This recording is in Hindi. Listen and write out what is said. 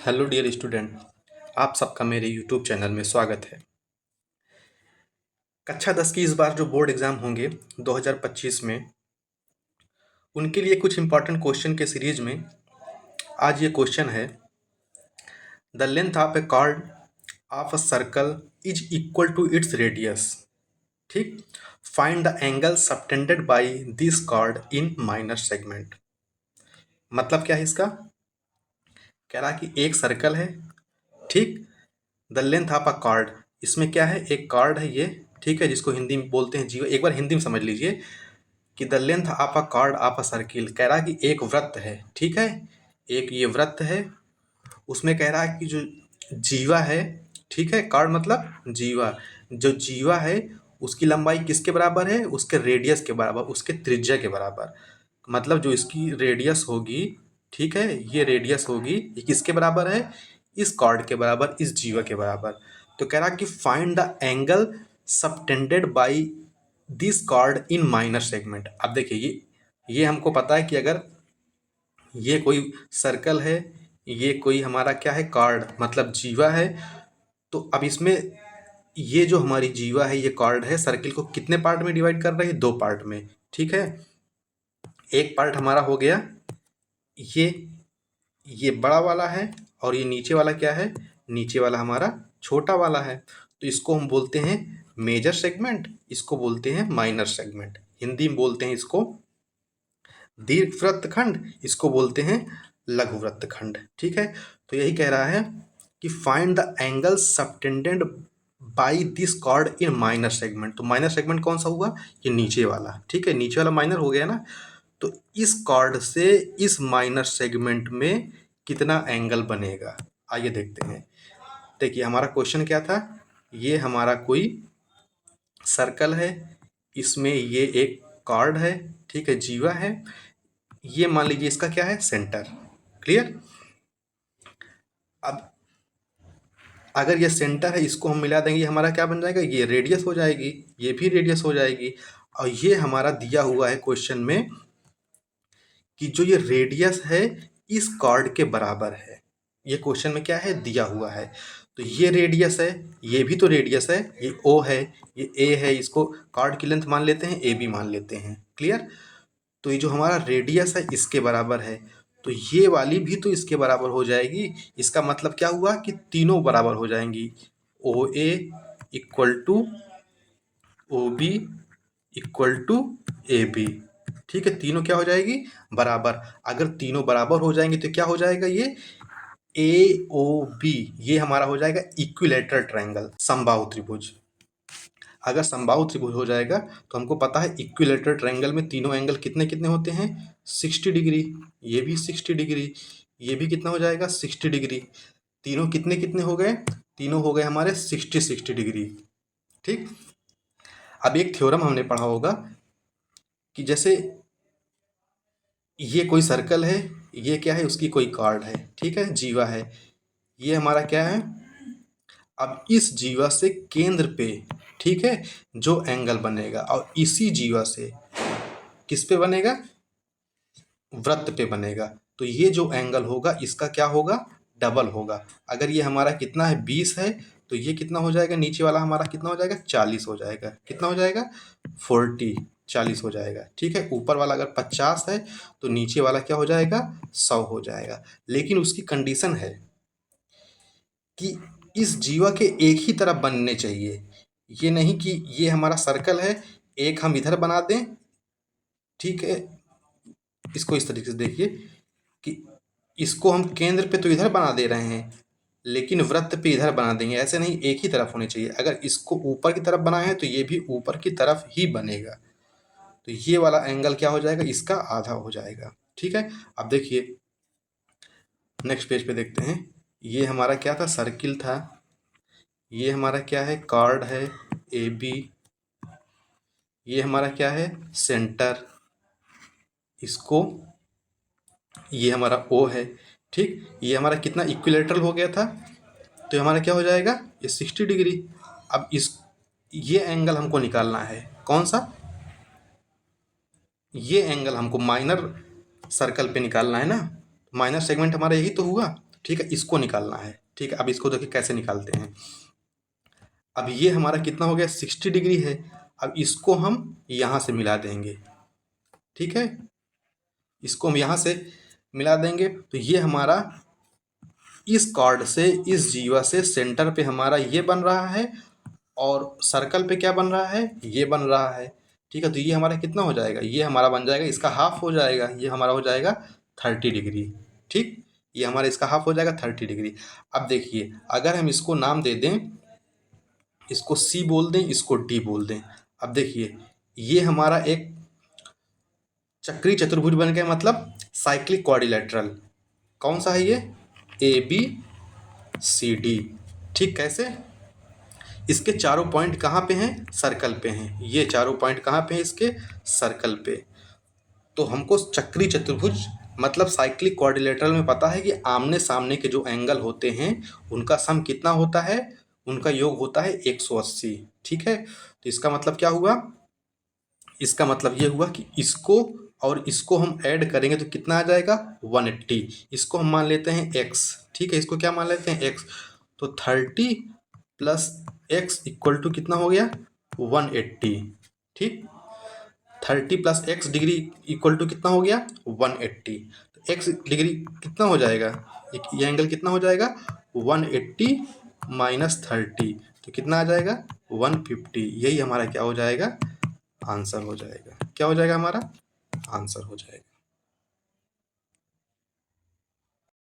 हेलो डियर स्टूडेंट, आप सबका मेरे यूट्यूब चैनल में स्वागत है। कक्षा 10 की इस बार जो बोर्ड एग्ज़ाम होंगे 2025 में, उनके लिए कुछ इम्पॉर्टेंट क्वेश्चन के सीरीज में आज ये क्वेश्चन है। The length of a chord of a circle is equal to its radius. ठीक, find the angle subtended by this chord in minor segment. मतलब क्या है इसका? कह रहा कि एक सर्कल है, ठीक, the length of a card, इसमें क्या है, एक कार्ड है ये, ठीक है, जिसको हिंदी में बोलते हैं जीवा। एक बार हिंदी में समझ लीजिए कि the length of a card of a circle, कह रहा है कि एक वृत्त है, ठीक है, एक ये वृत्त है, उसमें कह रहा है कि जो जीवा है, ठीक है, कार्ड मतलब जीवा, जो जीवा है उसकी लंबाई किसके बराबर है? उसके रेडियस के बराबर, उसके त्रिज्या के बराबर। मतलब जो इसकी रेडियस होगी, ठीक है, ये रेडियस होगी, ये किसके बराबर है? इस कॉर्ड के बराबर, इस जीवा के बराबर। तो कह रहा कि find the angle subtended by this chord in minor segment. अब देखिए ये हमको पता है कि अगर ये कोई सर्कल है, ये कोई हमारा क्या है, कार्ड मतलब जीवा है, तो अब इसमें ये जो हमारी जीवा है, ये कार्ड है, सर्किल को कितने पार्ट में डिवाइड कर रही है? दो पार्ट में, ठीक है। एक पार्ट हमारा हो गया ये ये बड़ा वाला है, और ये नीचे वाला क्या है? नीचे वाला हमारा छोटा वाला है। तो इसको हम बोलते हैं मेजर सेगमेंट, इसको बोलते हैं माइनर सेगमेंट। हिंदी में बोलते हैं इसको दीर्घ वृत्तखंड, इसको बोलते हैं लघु वृत्तखंड, ठीक है। तो यही कह रहा है कि find the angle subtended by this chord in minor segment. तो माइनर सेगमेंट कौन सा हुआ? ये नीचे वाला, ठीक है, नीचे वाला माइनर हो गया ना। तो इस कॉर्ड से इस माइनर सेगमेंट में कितना एंगल बनेगा, आइए देखते हैं। देखिए हमारा क्वेश्चन क्या था, ये हमारा कोई सर्कल है, इसमें ये एक कॉर्ड है, ठीक है, जीवा है, ये मान लीजिए इसका क्या है, सेंटर। क्लियर? अब अगर ये सेंटर है, इसको हम मिला देंगे, हमारा क्या बन जाएगा, ये रेडियस हो जाएगी, ये भी रेडियस हो जाएगी। और ये हमारा दिया हुआ है क्वेश्चन में कि जो ये रेडियस है इस कॉर्ड के बराबर है। ये क्वेश्चन में क्या है, दिया हुआ है। तो ये रेडियस है, ये भी तो रेडियस है, ये ओ है, ये ए है, इसको कॉर्ड की लेंथ मान लेते हैं, ए बी मान लेते हैं। क्लियर? तो ये जो हमारा रेडियस है इसके बराबर है, तो ये वाली भी तो इसके बराबर हो जाएगी। इसका मतलब क्या हुआ कि तीनों बराबर हो जाएंगी। O A equal to O B equal to A B, ठीक है, तीनों क्या हो जाएगी, बराबर। अगर तीनों बराबर हो जाएंगे तो क्या हो जाएगा, ये ए ओ बी, ये हमारा हो जाएगा इक्विलेटरल ट्रायंगल, समबाहु त्रिभुज। अगर समबाहु त्रिभुज हो जाएगा तो हमको पता है इक्विलेटरल ट्रायंगल में तीनों एंगल कितने कितने होते हैं, 60 डिग्री। ये भी 60 डिग्री, ये भी कितना हो जाएगा, 60 डिग्री। तीनों कितने कितने हो गए? तीनों हो गए हमारे 60 डिग्री। ठीक, अब एक थ्योरम हमने पढ़ा होगा कि जैसे ये कोई सर्कल है, ये क्या है, उसकी कोई कार्ड है, ठीक है, जीवा है, ये हमारा क्या है। अब इस जीवा से केंद्र पे, ठीक है, जो एंगल बनेगा, और इसी जीवा से किस पे बनेगा, वृत्त पे बनेगा, तो ये जो एंगल होगा इसका क्या होगा, डबल होगा। अगर ये हमारा कितना है, 20 है, तो ये कितना हो जाएगा, नीचे वाला हमारा कितना हो जाएगा, 40 हो जाएगा। कितना हो जाएगा, 40, 40 हो जाएगा, ठीक है। ऊपर वाला अगर 50 है तो नीचे वाला क्या हो जाएगा, 100 हो जाएगा। लेकिन उसकी कंडीशन है कि इस जीवा के एक ही तरफ बनने चाहिए। ये नहीं कि ये हमारा सर्कल है, एक हम इधर बना दें, ठीक है, इसको इस तरीके से देखिए कि इसको हम केंद्र पे तो इधर बना दे रहे हैं, लेकिन वृत्त पे इधर बना देंगे, ऐसे नहीं, एक ही तरफ होनी चाहिए। अगर इसको ऊपर की तरफ बनाए हैं तो ये भी ऊपर की तरफ ही बनेगा। तो ये वाला एंगल क्या हो जाएगा, इसका आधा हो जाएगा, ठीक है। अब देखिए नेक्स्ट पेज पे देखते हैं। ये हमारा क्या था, सर्किल था, ये हमारा क्या है, कार्ड है ए बी, ये हमारा क्या है, सेंटर, इसको, ये हमारा ओ है, ठीक। ये हमारा कितना इक्विलेटरल हो गया था, तो हमारा क्या हो जाएगा, ये 60 डिग्री। अब इस ये एंगल हमको निकालना है, कौन सा, ये एंगल हमको माइनर सर्कल पे निकालना है ना। माइनर सेगमेंट हमारा यही तो हुआ, ठीक है, इसको निकालना है। ठीक है, अब इसको देखिए कैसे निकालते हैं। अब ये हमारा कितना हो गया, 60 डिग्री है। अब इसको हम यहाँ से मिला देंगे। ठीक है, इसको हम यहाँ से मिला देंगे तो ये हमारा इस कॉर्ड से, इस जीवा से सेंटर पे हमारा ये बन रहा है, और सर्कल पे क्या बन रहा है, ये बन रहा है। ठीक है, तो ये हमारा कितना हो जाएगा, ये हमारा बन जाएगा, इसका हाफ हो जाएगा, ये हमारा हो जाएगा 30 डिग्री। ठीक, ये हमारा इसका हाफ हो जाएगा 30 डिग्री। अब देखिए, अगर हम इसको नाम दे दें, इसको सी बोल दें, इसको डी बोल दें। अब देखिए, ये हमारा एक चक्री चतुर्भुज बन गया, मतलब साइक्लिक क्वाड्रिलेटरल। कौन सा है ये, ए बी सी डी। ठीक, कैसे, इसके चारों पॉइंट कहाँ पे हैं, सर्कल पे हैं। ये चारों पॉइंट कहाँ पे हैं, इसके सर्कल पे। तो हमको चक्री चतुर्भुज मतलब साइक्लिक क्वाड्रिलेटरल में पता है कि आमने सामने के जो एंगल होते हैं उनका सम कितना होता है, उनका योग होता है 180। ठीक है, तो इसका मतलब क्या हुआ, इसका मतलब ये हुआ कि इसको और इसको हम ऐड करेंगे तो कितना आ जाएगा, 180। इसको हम मान लेते हैं x। ठीक है, इसको क्या मान लेते हैं, x। तो 30 प्लस x इक्वल टू कितना हो गया, 180। ठीक, 30 plus x degree equal to कितना हो गया, 180। तो x डिग्री कितना हो जाएगा, ये एंगल कितना हो जाएगा, 180 माइनस 30, तो कितना आ जाएगा, 150। यही हमारा क्या हो जाएगा, आंसर हो जाएगा। क्या हो जाएगा, हमारा आंसर हो जाएगा।